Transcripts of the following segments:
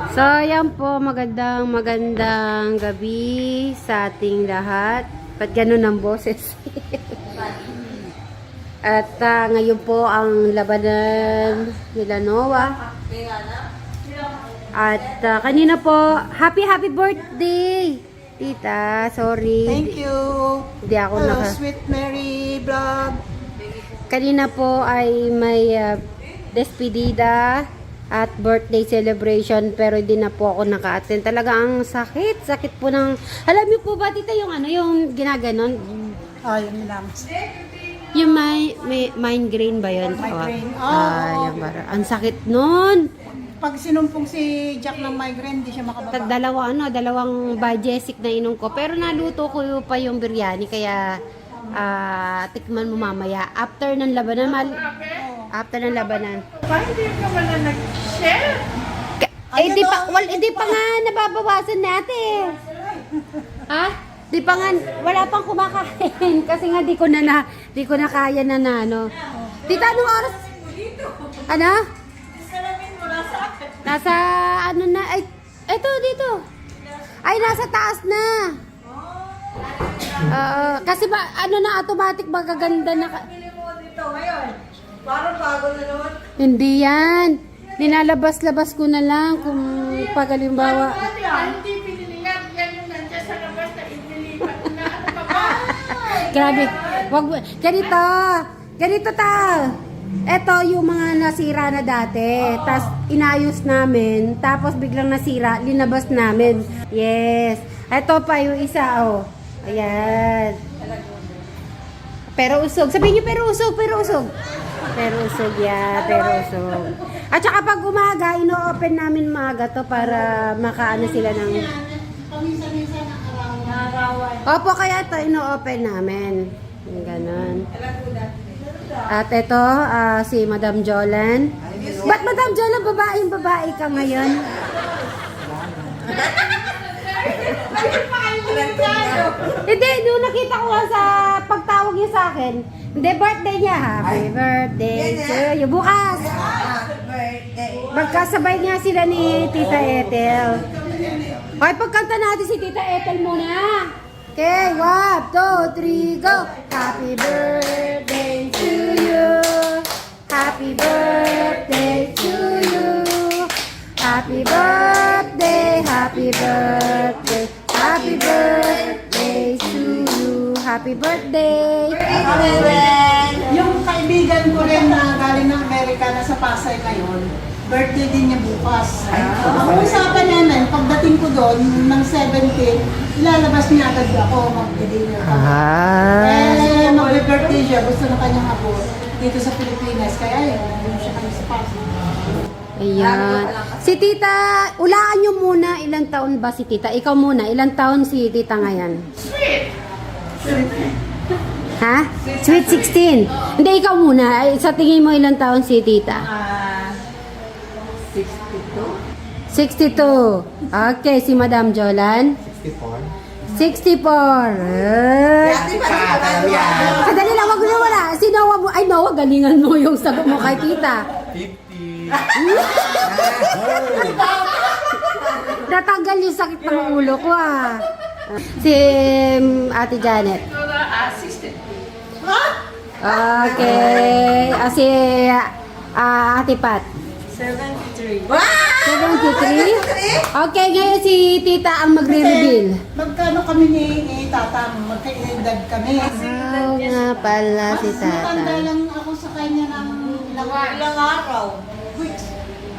So, ayan po, magandang gabi sa ating lahat. Ba't ganun ang boses? At ngayon po ang labanan nila Noah. At kanina po, happy birthday! Tita, sorry. Thank you. Hindi ako Hello, Sweet Mary Vlog. Kanina po ay may despedida at birthday celebration, pero hindi na po ako naka-attend. Talaga ang sakit po ng... Alam niyo po ba, tita, yung yung ginaganon? Yun lang. Yung may migraine ba yun? Migraine. Yung bara. Ang sakit nun. Pag sinumpong si Jack ng migraine, hindi siya makababa. Dalawang Bajesic na inom ko. Pero naluto ko pa yung biryani, kaya tikman mo mamaya. After ng labanan, Bakit hindi ka wala nag-share? Hindi pa nga nababawasan natin. Ha? Di pa nga, wala pang kumakain. Kasi nga di ko na kaya na ano. Tita, anong oras? Ano? Nasa, ano na, ay, eto, dito. Ay, nasa taas na. Kasi ba, ano na, automatic magaganda na. Pili mo dito ngayon. Parang bago na naman. Hindi yan. Nilalabas-labas ko na lang kung pag halimbawa. Hindi pinilingan. Yan yung nandiyan sa labas na inilipat na. Ano pa ba? Grabe. Ganito ta. Ito yung mga nasira na dati. Tapos inayos namin. Tapos biglang nasira. Linabas namin. Yes. Ito pa yung isa, oh. Ayan. Pero usog. Sabihin niyo pero usog. Pero usog ya. Pero usog. At saka pag umaga, ino-open namin maaga to para makaano sila ng... Paminsan-minsan na arawan. Opo, kaya ito ino-open namin. Yung ganon. At ito, si Madam Jolan. Ba't Madam Jolan, babae ka ngayon? Hindi, nung nakita ko nga sa pagtawag niya sa akin, hindi, birthday niya. Happy birthday to you. Bukas! Magkasabay nga sila ni Tita Ethel. Okay, pagkanta natin si Tita Ethel muna. Okay, 1, 2, 3, go! Happy birthday to you. Happy birthday to you. Happy birthday, happy birthday, happy birthday to you. Happy birthday. Yung kaibigan ko rin na galing ng Amerika na sa Pasay ngayon, birthday din niya bukas. Ang usapan namin, pagdating ko doon ng 17, ilalabas niya agad ako mag-dinner. Mag-birthday siya, gusto ng kanyang apo dito sa Pilipinas. Kaya yun, doon siya kami sa Pasay. Ayan. Si Tita, ulaan nyo muna, ilang taon ba si Tita? Ikaw muna, ilang taon si Tita ngayon? Ha? Sweet 16. Hindi, ikaw muna. Sa tingin mo ilang taon si Tita? 62. Okay, si Madam Jolan? 64. Kadali lang, wag na wala. Si Noah mo. Ay, Noah, galingan mo yung sagot mo kay Tita. 50. Natanggal yung sakit ng ulo ko, ah. Si Ate Janet. 60. Okay. Si Ate Pat. 73. 73? Okay, ngayon si Tita ang magre-reveal. Magkano kami ni Tatang? Magka-edad kami. Oo nga pala si Mas matanda Tata. lang ako sa kanya ng Ilang araw. weeks.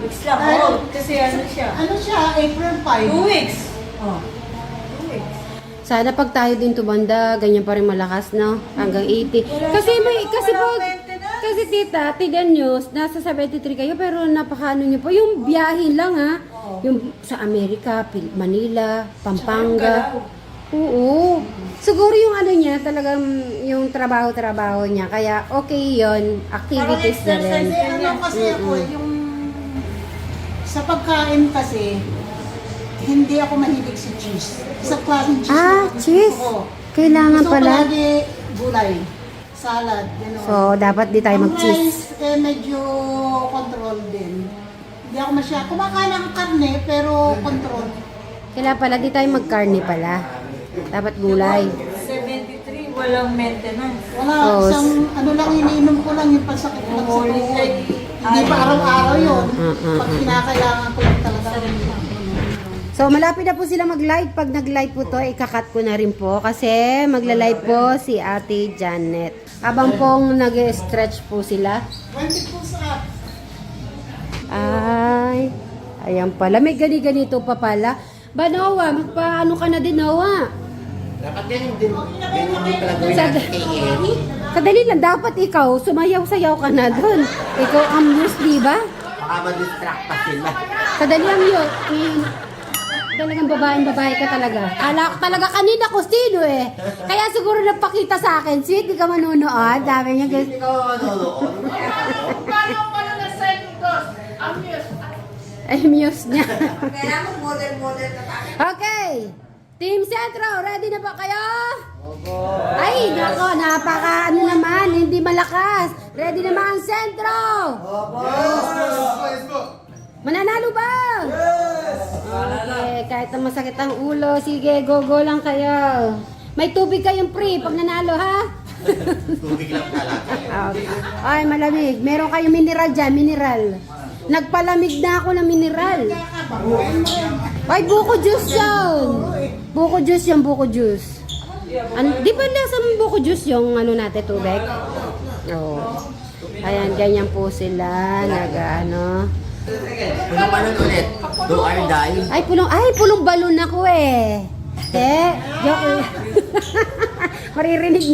Weeks lang. Oh, kasi ano siya? Ano siya? April 5. 2 weeks. Oh. Sana pag tayo din tumanda, ganyan pa rin malakas, no? Hanggang 80. Kasi tita, tignan nyo, nasa 73 kayo, pero napakaano nyo po. Yung biyahe lang, ha? Yung sa Amerika, Manila, Pampanga. Oo. Siguro yung ano niya, talagang yung trabaho niya. Kaya okay yon, activities na rin. Kasi ano kasi ako, yung sa pagkain kasi, hindi ako mahilig sa cheese. Sa klaseng cheese. Ah, na cheese. gusto ko. Kailangan Gusto ko pala. lagi gulay, salad, gano'n. So, dapat di tayo Ang mag-cheese. rice, medyo control din. Hindi ako masyadong kumakain ng karne, pero control. Kailan pala, di tayo mag-carne pala. Dapat gulay. 73, walang maintenance. Wala, Oh, isang ano lang iniinom ko lang yung pasakit lang sa tuhod. Hindi pa araw-araw yun. Pag kinakailangan ko lang talaga. So, malapit na po sila mag-live. Pag nag-live po to, ikakat ko na rin po. Kasi magla-live po si Ate Janet. Habang pong nag-stretch po sila. 20 po sa app. Ay, ayan pala. May gani-ganito pa pala. Ba, Noah? Magpaano ka na din, Noah? Dapat ganun din pala gawin natin kay Eric. Kadali lang. Dapat ikaw, sumayaw-sayaw ka na doon. Ikaw ang muse, di ba? Baka ma-distract pa sila. Kadali ang yun. Talagang babae ka talaga. Talaga kanina ko sino eh. Kaya siguro napakita sa akin, sweet, di ka manunood. Dami niya guys. Hindi ka manonood. Paano pala na seconds? Amuse. Ay, muse niya. Kailangan model na tayo. Okay. Team Centro, ready na ba kayo? Ay, nako, napaka ano naman, hindi malakas. Ready na ba ang Centro? Mananalo ba? Okay, kahit na masakit ang ulo, sige, go lang kayo. May tubig kayong free pag nanalo, ha? Tubig lang pala. Okay. Ay, malamig. Meron kayong mineral dyan, mineral. Nagpalamig na ako ng mineral. Ay, buko juice yan. Buko juice yan, buko juice. Di ba nasa buko juice yung ano natin, tubig? Oo. Ayan, ganyan po sila. Nag-ano. Ano pa nun ulit? Do or die? Ay, pulong balon ako eh. Joke. Maririnig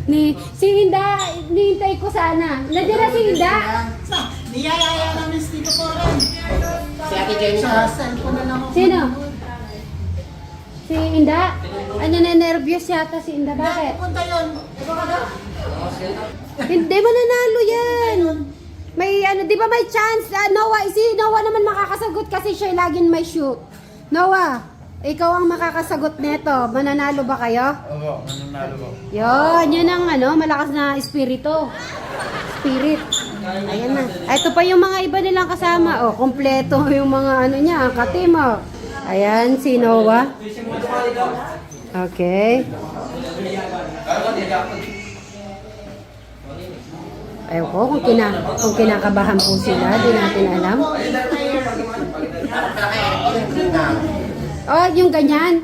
ni si Inda, nihintay ko sana. Nandiyan na si Inda. Niyayaya namin si Tito Coren. Si Ate Jenny Sa cellphone na lang ako. Sino? Si Inda? Ano na nervyos yata si Inda, bakit? Punta yun. Hindi mananalo yan. May di ba may chance? Noah, si Noah naman makakasagot kasi siya laging may shoot. Noah, ikaw ang makakasagot nito. Mananalo ba kayo? Opo, mananalo po. Yun ang malakas na espiritu. Spirit. Ayan na. Ito pa yung mga iba nilang kasama. Oh, kompleto yung mga niya, katim. Oh. Ayan, si Noah. Okay. Ayaw ko kung kinakabahan po sila, di natin alam. Oh, yung ganyan.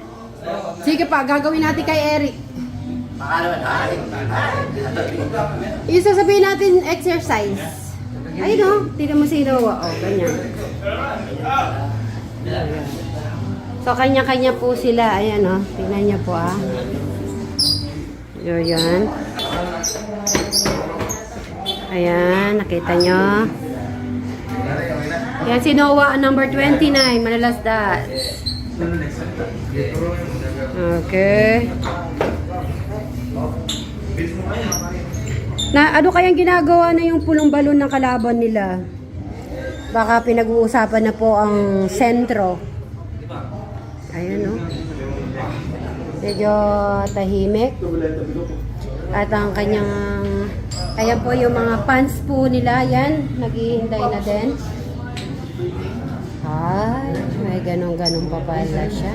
Sige pa, gagawin natin kay Eric. Yung sasabihin natin exercise. Ayun o, tignan mo si Noah. Oh, ganyan. So, kanya-kanya po sila. Ayan o, tignan niyo po ah. Yan. Ayan, nakita nyo. Yan si Noah, number 29, Manalasdas. Okay. Ano kayang ginagawa na yung pulong balon ng kalaban nila? Baka pinag-uusapan na po ang sentro. Ayan o. Medyo tahimik. At ang kanyang... Ayan po yung mga fans po nila. Yan, naghihintay na din. Ay, may ganun-ganun pa pala siya.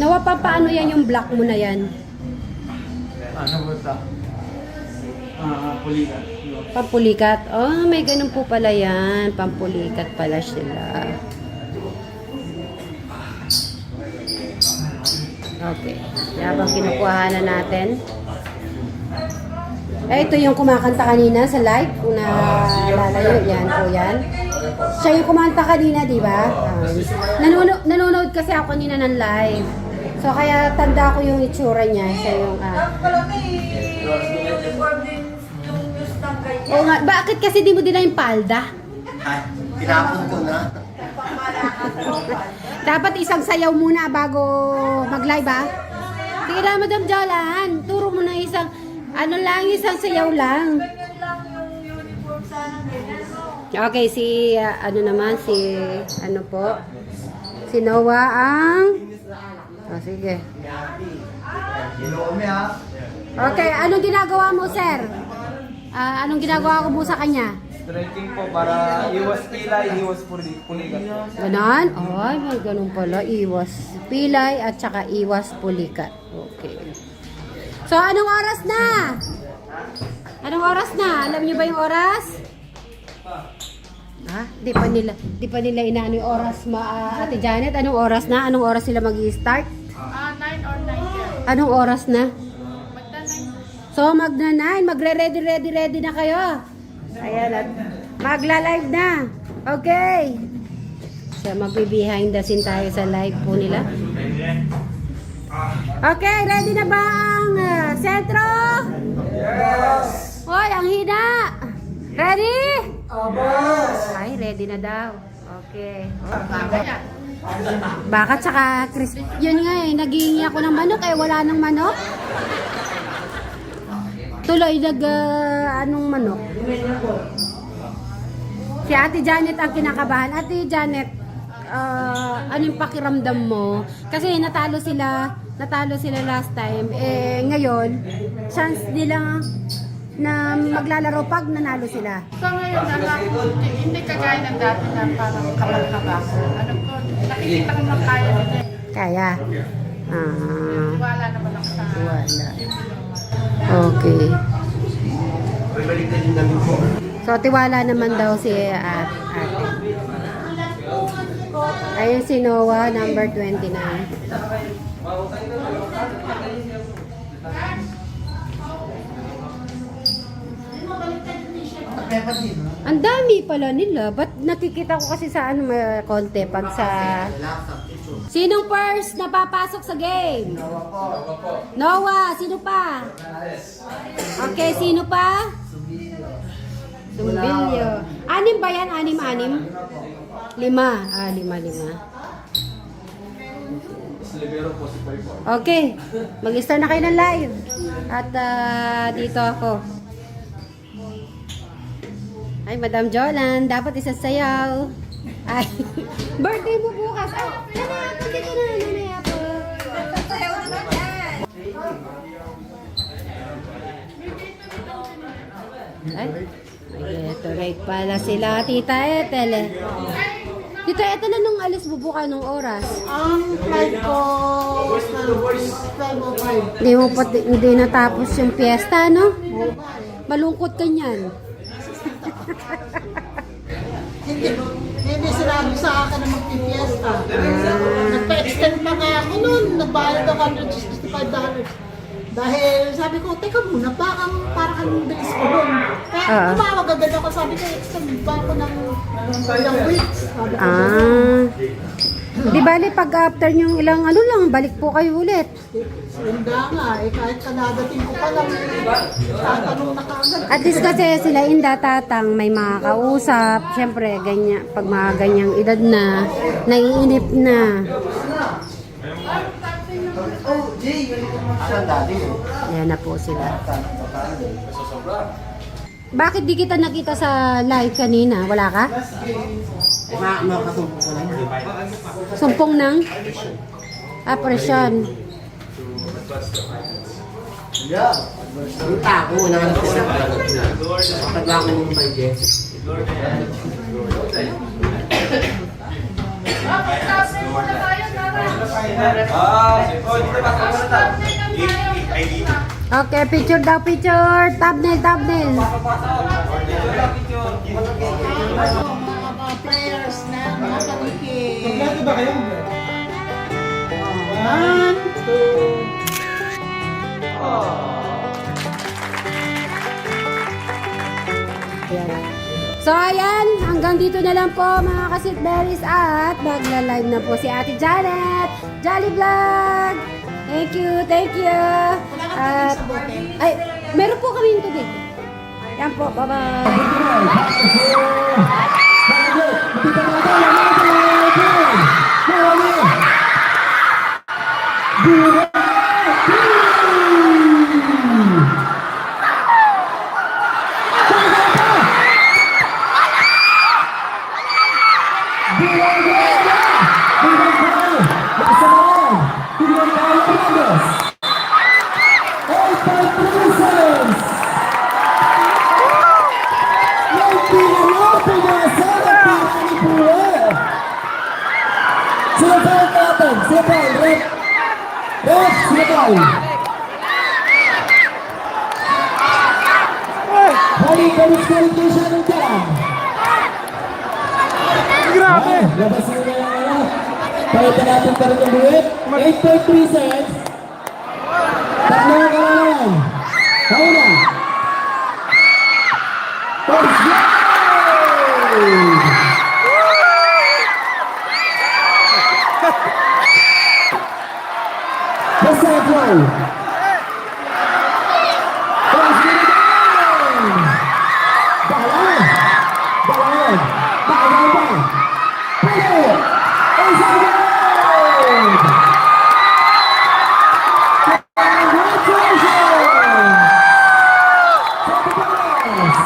Nawa pa, paano yan yung black mo na yan? Ano ba ito? Pulikat. Pampulikat. Oh, may ganun po pala yan. Pampulikat pala sila. Okay. Habang kinukuha na natin. Ito yung kumakanta kanina sa live. Kung naalala nyo, yan po yan. Siya yung kumanta kanina, di ba? Nanonood kasi ako kanina ng live. So, kaya tanda ko yung itsura niya. Siya yung... Oo nga, bakit kasi di mo din yung palda? Ay, tinapon ko na. Dapat isang sayaw muna bago mag-live, ha? Sige na, Madam Jolan. Turo mo na isang... isang sayaw lang. Okay, si si Noah ang sige. Okay, anong ginagawa mo, sir? Anong ginagawa ko mo sa kanya? Stretching po para iwas pilay, iwas pulikat. Ganon? Ay, may ganun pala. Iwas pilay at saka iwas pulikat. Okay. So, anong oras na? Anong oras na? Alam niyo ba yung oras? Ha? Di pa nila inaano yung oras, Ate Janet. Anong oras na? Anong oras sila mag-i-start? 9 or 9. Anong oras na? Magda-9. So, magna-9. Magre-ready na kayo. Ayan, at magla-live na. Okay. So, magbe-behind the scene tayo sa live po nila. Okay, ready na ba ang sentro? Yes! Hoy, ang hina! Ready? Ay, ready na daw. Okay. Baka tsaka crispy. Yun nga eh, naghihingi ako ng manok eh, wala nang manok. Tuloy anong manok? Si Ate Janet ang kinakabahan. Ate Janet, anong pakiramdam mo? Kasi natalo sila last time. Eh, ngayon, chance nila na maglalaro pag nanalo sila. So ngayon, hindi kagaya ng dati na parang kapal-kaba. Ano ko, nakikita ko ng kaya nila. Kaya. Wala naman ako sa... Wala. Okay. So, tiwala naman daw si ate. Ayun si Noah, number 29. Ang dami pala nila. Ba't nakikita ko kasi sa may konti pag sa... Sinong first na papasok sa game? Noah, sino pa? Okay, sino pa? Sumbilyo. Anim ba yan? Anim? 5? 5. Okay, mag-start na kayo ng live. At dito ako. Ay, Madam Jolan, dapat isasayaw. Ay, birthday mo bukas. Ay, nanay ako. Ay, decorate pala sila, Tita Ethel. Tita Ethel, nung alis bubuka nung oras? Ang flight ko was na 12:05. Hindi natapos yung piyesta, no? Malungkot ka niyan. Hindi sinabi sa akin na magpipiesta. Nagpa-extend pa nga ako noon. Nagbayad ako $165. Dahil sabi ko, teka muna, parang bilis ko noon. Kaya tumawag agad ako, sabi ko, extend ba ako ng ilang weeks? Sabi ko, Di bali, pag after yung ilang lang, balik po kayo ulit. hindi nga kahit kadadating ko pa lang, tatanong na kaagad. At least kasi sila Inda Tatang may mga kausap. Siyempre, ganyan, pag mga ganyang edad na, naiinip na. Ayan na po sila. Bakit di kita nakita sa live kanina? Wala ka? Sumpong ng? Presyon. Yung tako, nanganap ko sa paglaman yung budget. Okay, picture daw, picture. Thumbnail. Mga players na mga panikid. Kompleto ba kayo? 1, 2. Ayan. So ayan, hanggang dito na lang po mga kasitberries at magla-live na po si Ate Janet, Jolly Vlog. Thank you. At, ay, meron po kami yung tubig. Yan po, All 5 persons! Sino foul natin? Sino foul? Red. Red, sino foul? Balik din siya ng dyan. Grabe! Labas na nga ano. Palitan natin pa rin ang buwit. 8.3 seconds. Tatlo ka na naman. Paula. First goal! The second goal. First goal! Balan! Balan! Balan! Balan! Is a goal! Congratulations! For the Bulls!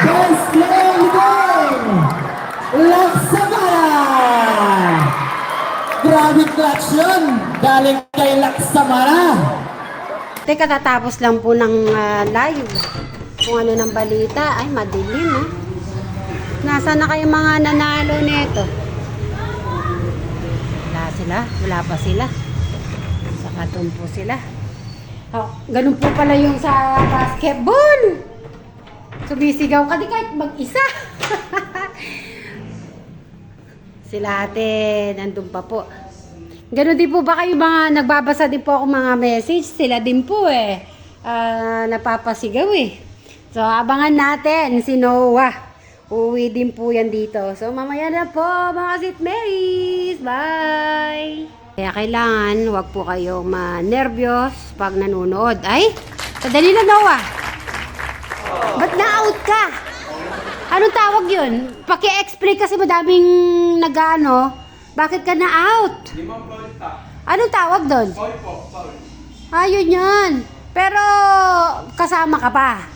Best player of the game! Laksamana! Grabe clutch yun! Galing kay Laksamana! Teka, tatapos lang po ng live. Kung ano ng balita. Ay, madilim, ha? Nasaan na kayo mga nanalo nito? Wala sila. Wala pa sila. Saka doon po sila. Oh, ganun po pala yung sa basketball. Sumisigaw ka di kahit mag-isa. Sila ate, nandun pa po. Ganun din po ba kayo mga nagbabasa din po ako mga message? Sila din po napapasigaw eh. So abangan natin si Noah. Uwi din po yan dito. So mamaya na po mga St. Mary's. Bye! Kaya kailangan wag po kayong ma-nervyos pag nanonood. Ay, sadali na Noah. Ba't na-out ka? Anong tawag yun? Paki-explain kasi madaming nag-ano. Bakit ka na-out? Anong tawag doon? Ayun yun. Pero kasama ka pa.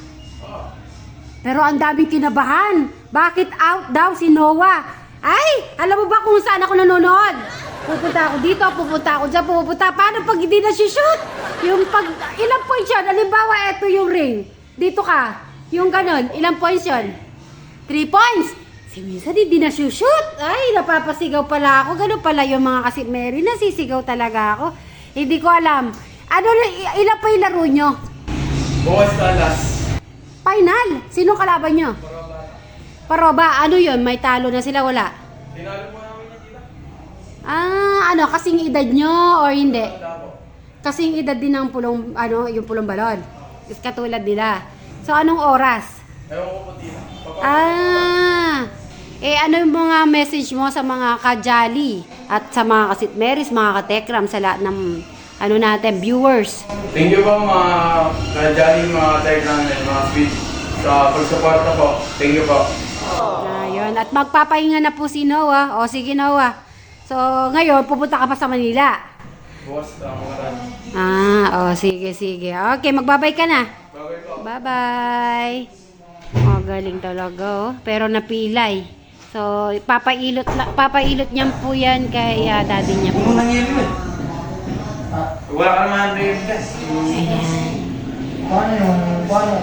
Pero ang daming kinabahan. Bakit out daw si Noah? Ay, alam mo ba kung saan ako nanonood? Pupunta ako dito, pupunta ako dyan, pupunta. Paano pag hindi na-shoot? Yung pag, ilang points yun? Halimbawa, eto yung ring. Dito ka. Yung ganon, ilang points yun? 3 points. Si minsan hindi na-shoot. Ay, napapasigaw pala ako. Ganun pala yung mga kasi Mary. Nasisigaw talaga ako. Hindi ko alam. Ano, ilan pa yung laro nyo? Bukas na last. Final. Sino kalaban nyo? Paroba. Ano yun? May talo na sila? Wala? Tinalo mo namin yung tita. Ano? Kasing edad nyo or hindi? Kasing edad din ng pulong, yung pulong balon. Is katulad nila. So, anong oras? Ewan ko po tita. Ano yung mga message mo sa mga kajali at sa mga kasit Marys, mga katekram, sa lahat ng natin, viewers? Thank you po mga kajali, mga telegram, and mga sweet sa pagsuporta po. Thank you po. Ayun. At magpapahinga na po si Noah. O sige Noah. So ngayon, pupunta ka pa sa Manila. Bukas na mga Sige. Okay, magbabay ka na. Bagay po. Bye-bye. Galing talaga, oh. Pero napilay. So, papailot niyan po yan kay daddy niya po. Kung nangyari yun. Wala ka naman rin guys. Ayan. Paano?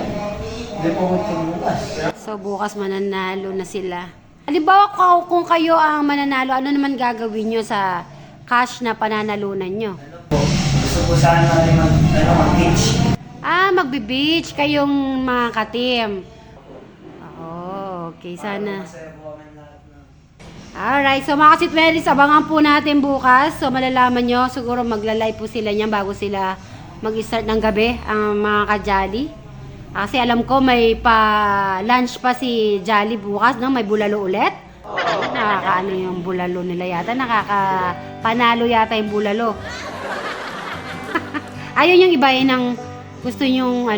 Hindi po ko bukas. So, bukas mananalo na sila. Halimbawa, kung kayo ang mananalo, ano naman gagawin nyo sa cash na pananalunan nyo? Gusto ko sana natin mag-teach. Magbe-beach kayong mga ka-team. Okay, sana. Alright, so mga kasit Marys, abangan po natin bukas. So malalaman nyo, siguro magla-live po sila niyan bago sila mag-start ng gabi, ang mga ka-Jolly. Kasi alam ko may pa-lunch pa si Jolly bukas, no? May bulalo ulit. Nakakaano yung bulalo nila yata, nakakapanalo yata yung bulalo. Ayun yung iba ng gusto nyong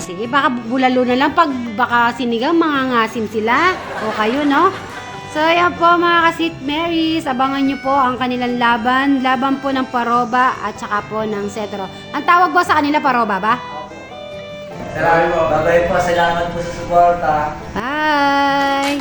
sige, baka bulalo na lang pag baka sinigang, mga ngasim sila o kayo, no? So, ayan po mga kasit Marys, abangan nyo po ang kanilang laban po ng Paroba at saka po ng Cedro. Ang tawag ba sa kanila, Paroba ba? Salamat po. Babay po, salamat po sa suporta. Bye!